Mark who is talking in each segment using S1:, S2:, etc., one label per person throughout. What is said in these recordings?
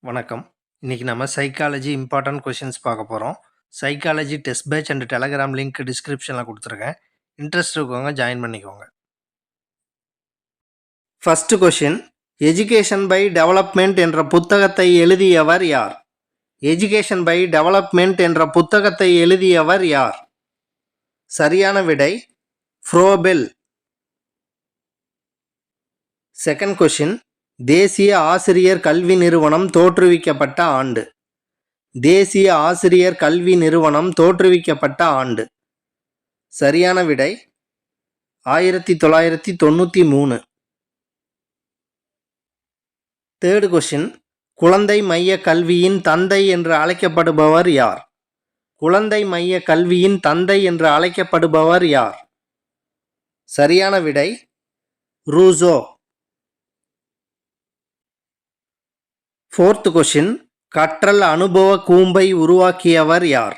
S1: வணக்கம். இன்னைக்கு நம்ம சைக்காலஜி இம்பார்ட்டன்ட் கொஷின்ஸ் பார்க்க போகிறோம். Psychology test batch and Telegram link டிஸ்கிரிப்ஷனில் கொடுத்துருக்கேன். இன்ட்ரெஸ்ட் இருக்கவங்க ஜாயின் பண்ணிக்கோங்க. First question, education by development என்ற புத்தகத்தை எழுதியவர் யார்? எஜுகேஷன் பை டெவலப்மெண்ட் என்ற புத்தகத்தை எழுதியவர் யார்? சரியான விடை ஃப்ரோபெல். செகண்ட் கொஷின், தேசிய ஆசிரியர் கல்வி நிறுவனம் தோற்றுவிக்கப்பட்ட ஆண்டு. தேசிய ஆசிரியர் கல்வி நிறுவனம் தோற்றுவிக்கப்பட்ட ஆண்டு. சரியான விடை 1993. தேர்ட் கொஷின், குழந்தை மைய கல்வியின் தந்தை என்று அழைக்கப்படுபவர் யார்? குழந்தை மைய கல்வியின் தந்தை என்று அழைக்கப்படுபவர் யார்? சரியான விடை ரூசோ. ஃபோர்த் கொஷின், கற்றல் அனுபவ கூம்பை உருவாக்கியவர் யார்?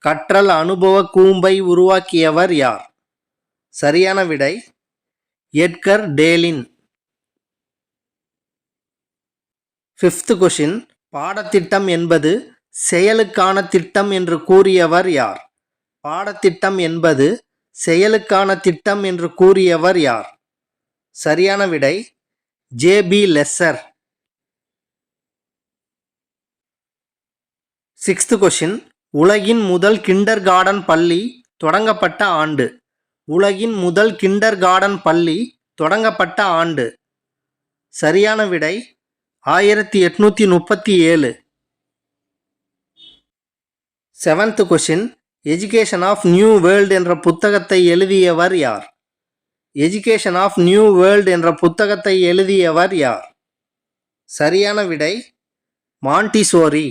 S1: கற்றல் அனுபவ கூம்பை உருவாக்கியவர் யார்? சரியான விடை எட்கர் டேலின். ஃபிஃப்த் கொஷின், பாடத்திட்டம் என்பது செயலுக்கான திட்டம் என்று கூறியவர் யார்? பாடத்திட்டம் என்பது செயலுக்கான திட்டம் என்று கூறியவர் யார்? சரியான விடை ஜே.பி. லெஸ்ஸர். சிக்ஸ்த் கொஷின், உலகின் முதல் கிண்டர் கார்டன் பள்ளி தொடங்கப்பட்ட ஆண்டு. உலகின் முதல் கிண்டர் கார்டன் பள்ளி தொடங்கப்பட்ட ஆண்டு. சரியான விடை 1837. Seventh question, education of new world என்ற புத்தகத்தை எழுதியவர் யார்? எஜுகேஷன் ஆஃப் நியூ வேர்ல்டு என்ற புத்தகத்தை எழுதியவர் யார்? சரியான விடை மாண்டிசோரி.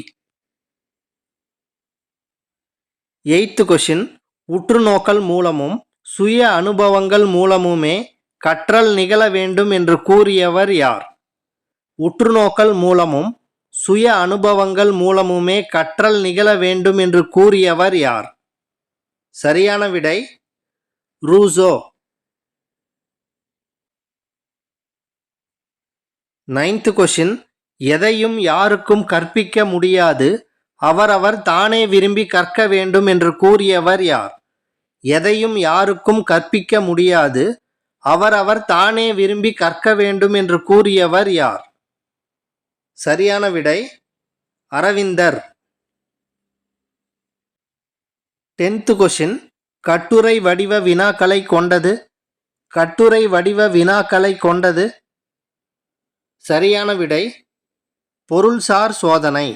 S1: எய்த் கொஷின், உற்றுநோக்கல் மூலமும் சுய அனுபவங்கள் மூலமுமே கற்றல் நிகழ வேண்டும் என்று கூறியவர் யார்? உற்றுநோக்கல் மூலமும் சுய அனுபவங்கள் மூலமுமே கற்றல் நிகழ வேண்டும் என்று கூறியவர் யார்? சரியான விடை ரூசோ. நைன்த் கொஷின், எதையும் யாருக்கும் கற்பிக்க முடியாது, அவரவர் தானே விரும்பி கற்க வேண்டும் என்று கூறியவர் யார்? எதையும் யாருக்கும் கற்பிக்க முடியாது, அவரவர் தானே விரும்பி கற்க வேண்டும் என்று கூறியவர் யார்? சரியான விடை அரவிந்தர். டென்த் கொஷின், கட்டுரை வடிவ வினாக்களை கொண்டது. கட்டுரை வடிவ வினாக்களை கொண்டது. சரியான விடை பொருள்சார் சோதனை.